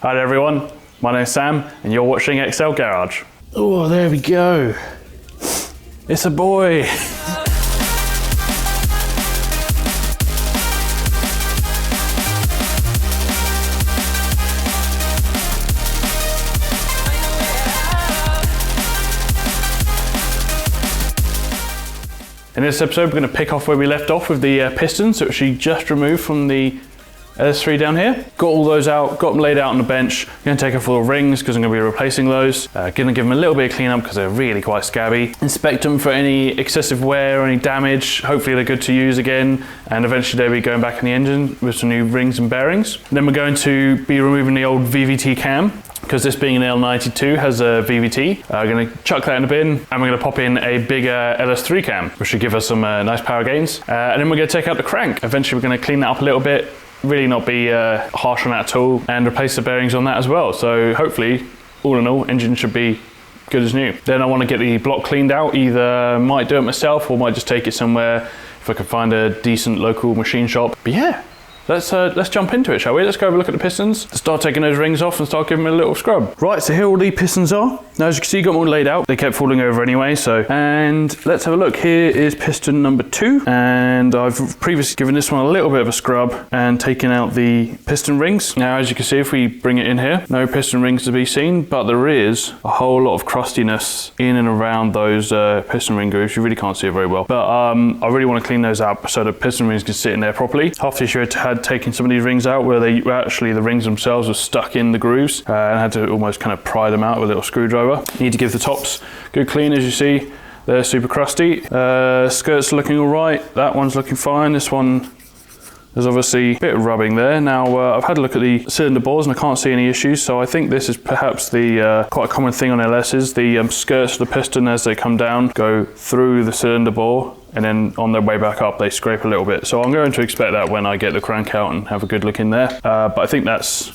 Hi there everyone, my name's Sam and you're watching EXCL Garage. Oh, there we go. It's a boy. In this episode, we're going to pick off where we left off with the pistons that she just removed from the LS3 down here. Got all those out, got them laid out on the bench. Going to take off all the rings because I'm going to be replacing those. Going to give them a little bit of cleanup because they're really quite scabby. Inspect them for any excessive wear or any damage. Hopefully they're good to use again. And eventually they'll be going back in the engine with some new rings and bearings. And then we're going to be removing the old Vvt Cam, because this being an L92 has a VVT. I'm going to chuck that in the bin, and we're going to pop in a bigger LS3 cam, which should give us some nice power gains. And then we're going to take out the crank. Eventually we're going to clean that up a little bit, really not be harsh on that at all, and replace the bearings on that as well. So hopefully, all in all, engine should be good as new. Then I want to get the block cleaned out. Either might do it myself or might just take it somewhere if I can find a decent local machine shop. But yeah. Let's jump into it, shall we? Let's go have a look at the pistons, start taking those rings off and start giving them a little scrub. Right, so here all the pistons are. Now as you can see, got them all laid out. They kept falling over anyway, and let's have a look. Here is piston number 2, and I've previously given this one a little bit of a scrub and taken out the piston rings. Now as you can see, if we bring it in here, no piston rings to be seen, but there is a whole lot of crustiness in and around those piston ring grooves. You really can't see it very well, but I really want to clean those up so the piston rings can sit in there properly. Half the issue had taken some of these rings out where they actually, the rings themselves were stuck in the grooves, and I had to almost kind of pry them out with a little screwdriver. Need to give the tops good clean. As you see, they're super crusty. Skirts are looking all right. That one's looking fine. This one, there's obviously a bit of rubbing there. Now I've had a look at the cylinder bores and I can't see any issues, so I think this is perhaps the quite a common thing on LS's. The skirts of the piston, as they come down, go through the cylinder bore, and then on their way back up they scrape a little bit. So I'm going to expect that when I get the crank out and have a good look in there. But I think that's,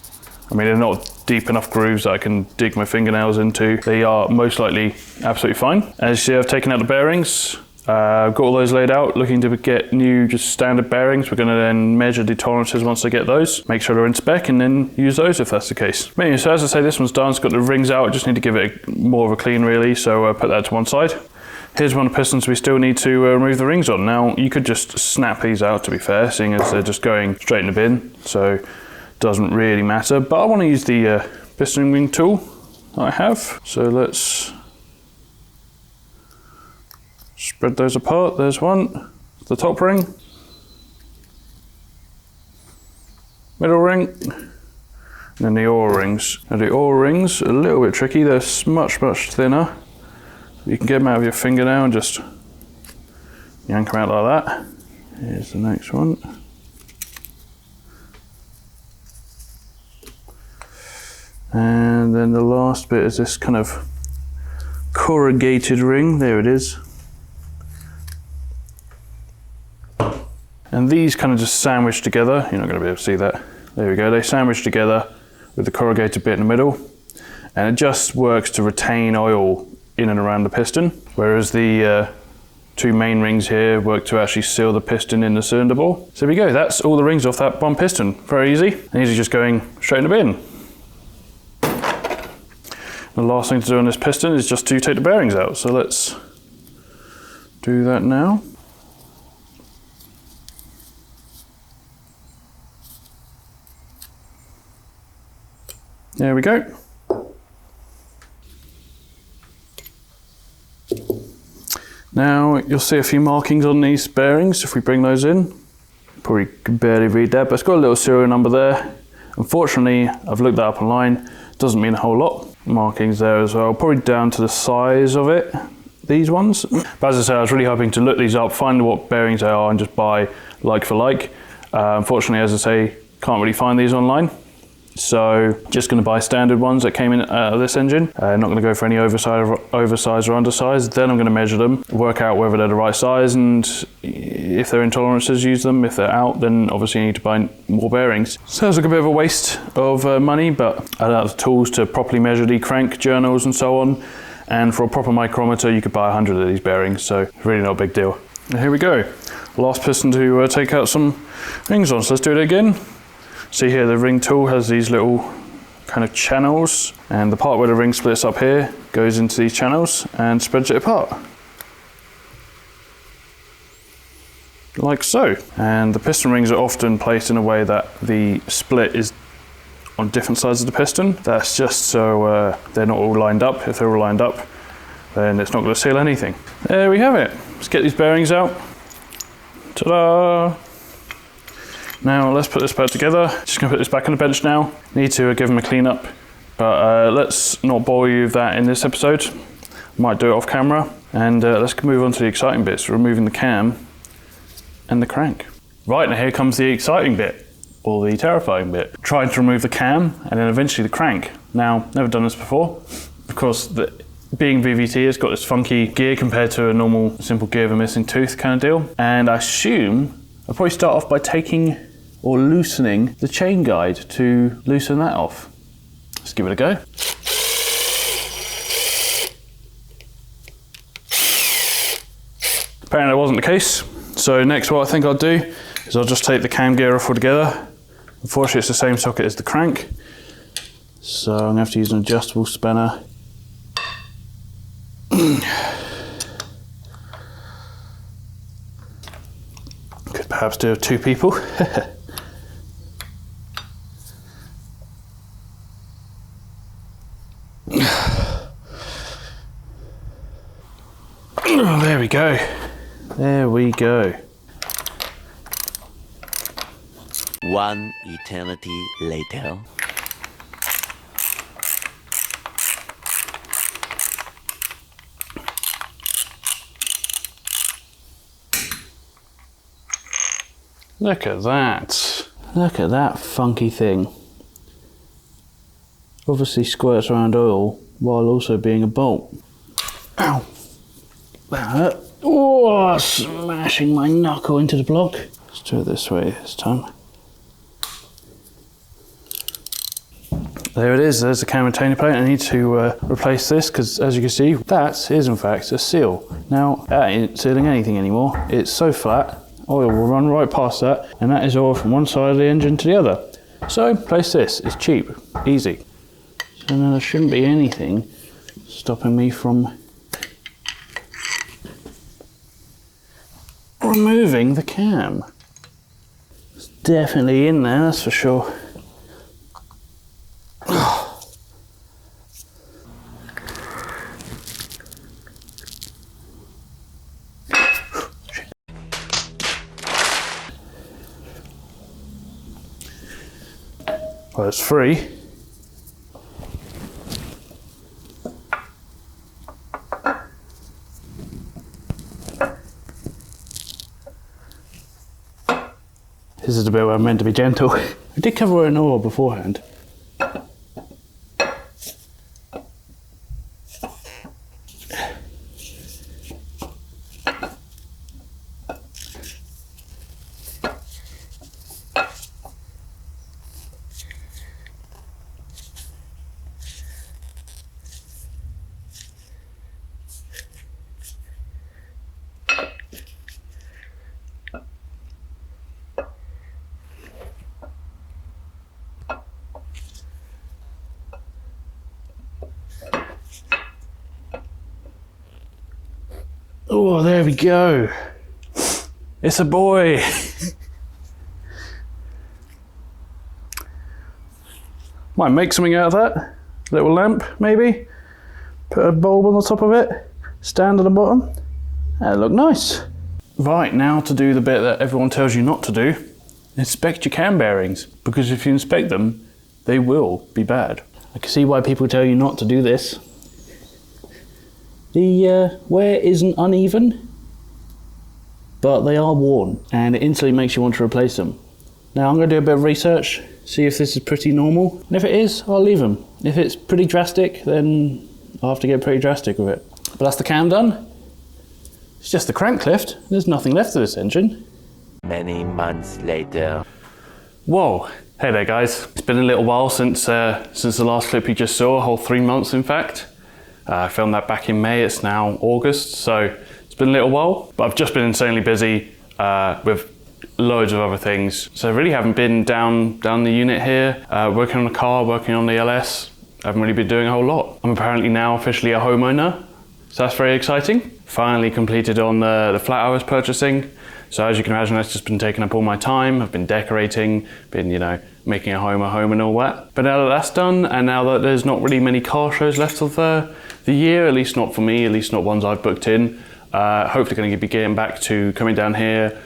I mean, they're not deep enough grooves that I can dig my fingernails into. They are most likely absolutely fine. As you see, I've taken out the bearings. Got all those laid out, looking to get new just standard bearings. We're going to then measure the tolerances once I get those, make sure they're in spec, and then use those if that's the case. Anyway, so as I say, this one's done. It's got the rings out. I just need to give it more of a clean really, so put that to one side. Here's one of the pistons we still need to remove the rings on. Now you could just snap these out, to be fair, seeing as they're just going straight in the bin, so it doesn't really matter. But I want to use the piston ring tool that I have, so let's spread those apart. There's one, the top ring, middle ring, and then the O-rings. Now the O-rings are a little bit tricky. They're much thinner. You can get them out of your fingernail and just yank them out like that. Here's the next one. And then the last bit is this kind of corrugated ring. There it is. And these kind of just sandwich together. You're not going to be able to see that. There we go. They sandwich together with the corrugated bit in the middle. And it just works to retain oil in and around the piston. Whereas the two main rings here work to actually seal the piston in the cylinder bore. So there we go. That's all the rings off that one piston. Very easy. And these are just going straight in the bin. The last thing to do on this piston is just to take the bearings out. So let's do that now. There we go. Now you'll see a few markings on these bearings if we bring those in. Probably can barely read that, but it's got a little serial number there. Unfortunately, I've looked that up online. Doesn't mean a whole lot. Markings there as well, probably down to the size of it, these ones. But as I say, I was really hoping to look these up, find what bearings they are and just buy like for like. Unfortunately, as I say, can't really find these online. So just going to buy standard ones that came in out of this engine. Not going to go for any oversized or undersized. Then I'm going to measure them, work out whether they're the right size, and if they're in tolerances, use them. If they're out, then obviously you need to buy more bearings. Sounds like a bit of a waste of money, but I don't have the tools to properly measure the crank journals and so on. And for a proper micrometer, you could buy 100 of these bearings, so really not a big deal. And here we go. Last piston to take out some rings on. So let's do it again. See here, the ring tool has these little kind of channels, and the part where the ring splits up here goes into these channels and spreads it apart. Like so. And the piston rings are often placed in a way that the split is on different sides of the piston. That's just so they're not all lined up. If they're all lined up, then it's not going to seal anything. There we have it. Let's get these bearings out. Ta-da! Now let's put this back together. Just going to put this back on the bench now. Need to give them a clean up, but let's not bore you with that in this episode. Might do it off camera. And let's move on to the exciting bits, removing the cam and the crank. Right, now here comes the exciting bit, or the terrifying bit. Trying to remove the cam and then eventually the crank. Now, never done this before. Of course, being VVT, it's got this funky gear compared to a normal simple gear of a missing tooth kind of deal. And I assume I'll probably start off by taking or loosening the chain guide to loosen that off. Let's give it a go. Apparently that wasn't the case. So next what I think I'll do is I'll just take the cam gear off altogether. Unfortunately it's the same socket as the crank. So I'm going to have to use an adjustable spanner. Could perhaps do it with 2 people. Oh, there we go. There we go. One eternity later. Look at that. Look at that funky thing. Obviously squirts around oil while also being a bolt. Ow. That hurt. Oh, smashing my knuckle into the block. Let's do it this way this time. There it is, there's the cam retainer plate. I need to replace this because, as you can see, that is in fact a seal. Now, that ain't sealing anything anymore. It's so flat, oil will run right past that, and that is oil from one side of the engine to the other. So, replace this. It's cheap, easy. So now there shouldn't be anything stopping me from removing the cam. It's definitely in there, that's for sure. Well, it's free. This is the bit where I'm meant to be gentle. I did cover it in oil beforehand. Oh, there we go. It's a boy. Might make something out of that. Little lamp, maybe. Put a bulb on the top of it. Stand at the bottom. That'll look nice. Right, now to do the bit that everyone tells you not to do. Inspect your cam bearings. Because if you inspect them, they will be bad. I can see why people tell you not to do this. The wear isn't uneven, but they are worn, and it instantly makes you want to replace them. Now I'm going to do a bit of research, see if this is pretty normal, and if it is, I'll leave them. If it's pretty drastic, then I'll have to get pretty drastic with it. But that's the cam done. It's just the crank lift. There's nothing left of this engine. Many months later. Whoa. Hey there guys. It's been a little while since the last clip you just saw, a whole 3 months in fact. I filmed that back in May, it's now August, so it's been a little while. But I've just been insanely busy with loads of other things. So I really haven't been down the unit here, working on the car, working on the LS. I haven't really been doing a whole lot. I'm apparently now officially a homeowner, so that's very exciting. Finally completed on the flat I was purchasing. So as you can imagine, that's just been taking up all my time. I've been decorating, been, you know, making a home and all that. But now that that's done, and now that there's not really many car shows left of the year, at least not for me, at least not ones I've booked in, hopefully going to be getting back to coming down here,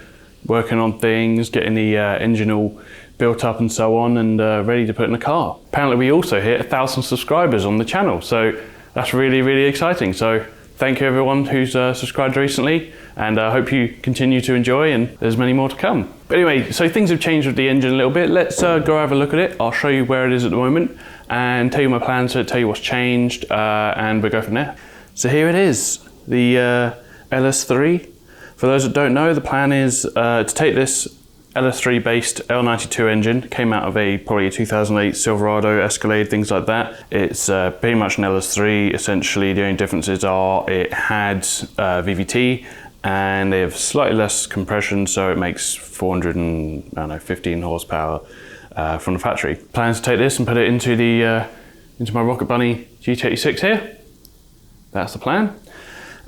working on things, getting the engine all built up and so on, and ready to put in the car. Apparently we also hit 1,000 subscribers on the channel, so that's really, really exciting. So thank you everyone who's subscribed recently, and I hope you continue to enjoy, and there's many more to come. But anyway, so things have changed with the engine a little bit. Let's go have a look at it. I'll show you where it is at the moment and tell you my plans, tell you what's changed, and we'll go from there. So here it is, the LS3. For those that don't know, the plan is to take this LS3 based L92 engine, came out of probably a 2008 Silverado, Escalade, things like that. It's pretty much an LS3. Essentially, the only differences are it had VVT and they have slightly less compression, so it makes 415 horsepower from the factory. Plans to take this and put it into my Rocket Bunny GT86 here. That's the plan.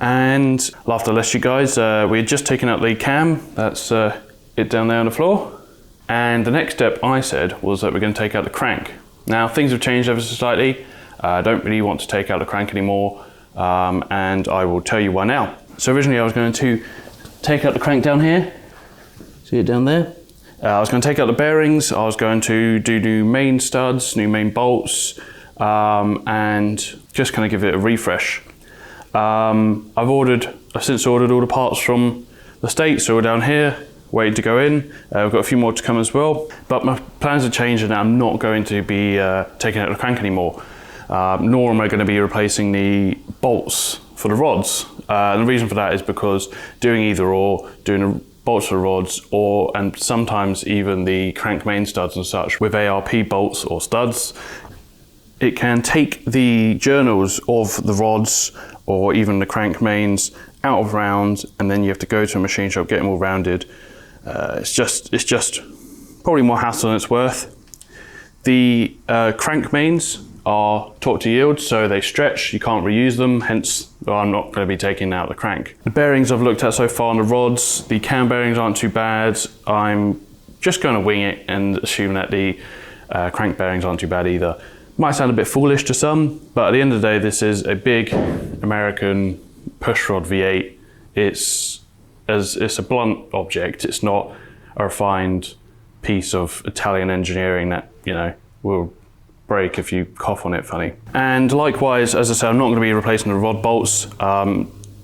And I'll have to list you guys, we had just taken out the cam, that's it down there on the floor. And the next step I said was that we're going to take out the crank. Now things have changed ever so slightly. I don't really want to take out the crank anymore, and I will tell you why now. So originally I was going to take out the crank down here, see it down there. I was going to take out the bearings, I was going to do new main studs, new main bolts, and just kind of give it a refresh. I've since ordered all the parts from the States, so we're down here, waiting to go in. We've got a few more to come as well, but my plans have changed and I'm not going to be taking out the crank anymore, nor am I going to be replacing the bolts for the rods. And the reason for that is because doing either or, doing the bolts for the rods, and sometimes even the crank main studs and such with ARP bolts or studs, it can take the journals of the rods or even the crank mains out of round, and then you have to go to a machine shop, get them all rounded. It's just probably more hassle than it's worth. The crank mains are torque to yield, so they stretch, you can't reuse them, hence I'm not going to be taking out the crank. The bearings I've looked at so far on the rods, the cam bearings aren't too bad. I'm just going to wing it and assume that the crank bearings aren't too bad either. Might sound a bit foolish to some, but at the end of the day, this is a big American pushrod V8. It's a blunt object. It's not a refined piece of Italian engineering that, you know, will break if you cough on it funny. And likewise, as I said, I'm not going to be replacing the rod bolts.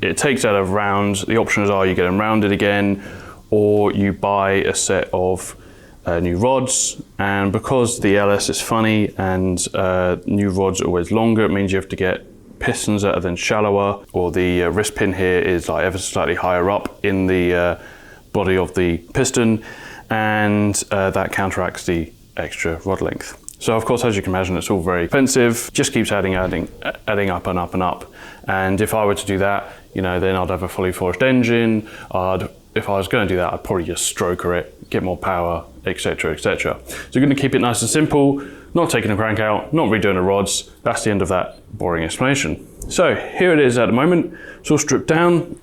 It takes out of rounds. The options are you get them rounded again, or you buy a set of new rods. And because the LS is funny and new rods are always longer, it means you have to get pistons that are then shallower, or the wrist pin here is like ever so slightly higher up in the body of the piston, and that counteracts the extra rod length. So of course, as you can imagine, it's all very expensive, just keeps adding up and up and up. And if I were to do that, you know, then I'd have a fully forged engine. If I was going to do that, I'd probably just stroker it, get more power, etc, etc. So we're going to keep it nice and simple, not taking the crank out, not redoing the rods. That's the end of that boring explanation. So here it is at the moment. It's all stripped down,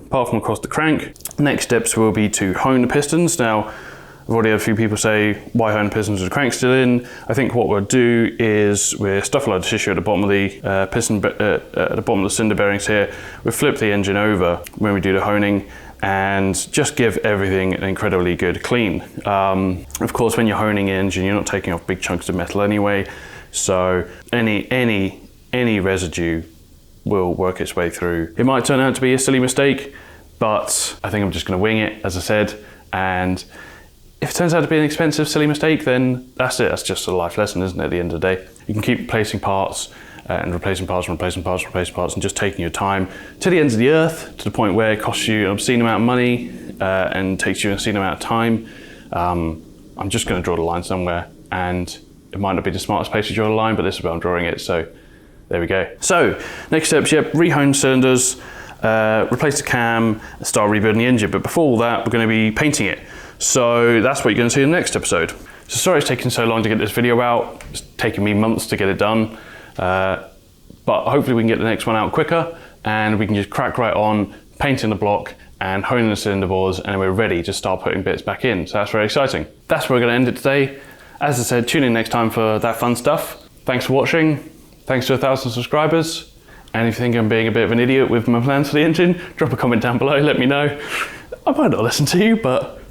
apart from across the crank. Next steps will be to hone the pistons. Now, I've already had a few people say, why hone the pistons with the crank still in? I think what we'll do is we'll stuff a load of tissue at the bottom of the piston, at the bottom of the cylinder bearings here. We'll flip the engine over when we do the honing, and just give everything an incredibly good clean. Of course, when you're honing an engine, you're not taking off big chunks of metal anyway, so any residue will work its way through. It might turn out to be a silly mistake, but I think I'm just going to wing it, as I said, and if it turns out to be an expensive, silly mistake, then that's it. That's just a life lesson, isn't it, at the end of the day? You can keep replacing parts and replacing parts and replacing parts and replacing parts, and just taking your time to the ends of the earth, to the point where it costs you an obscene amount of money and takes you an obscene amount of time. I'm just going to draw the line somewhere, and it might not be the smartest place to draw the line, but this is where I'm drawing it, so there we go. So next steps, rehone cylinders, replace the cam, and start rebuilding the engine. But before all that, we're going to be painting it. So that's what you're going to see in the next episode. So sorry it's taking so long to get this video out. It's taken me months to get it done. But hopefully we can get the next one out quicker and we can just crack right on painting the block and honing the cylinder bores, and we're ready to start putting bits back in. So that's very exciting. That's where we're going to end it today. As I said, tune in next time for that fun stuff. Thanks for watching. Thanks to 1,000 subscribers. And if you think I'm being a bit of an idiot with my plans for the engine, drop a comment down below, let me know. I might not listen to you, but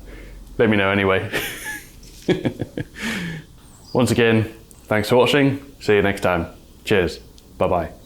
let me know anyway. Once again, thanks for watching. See you next time. Cheers. Bye-bye.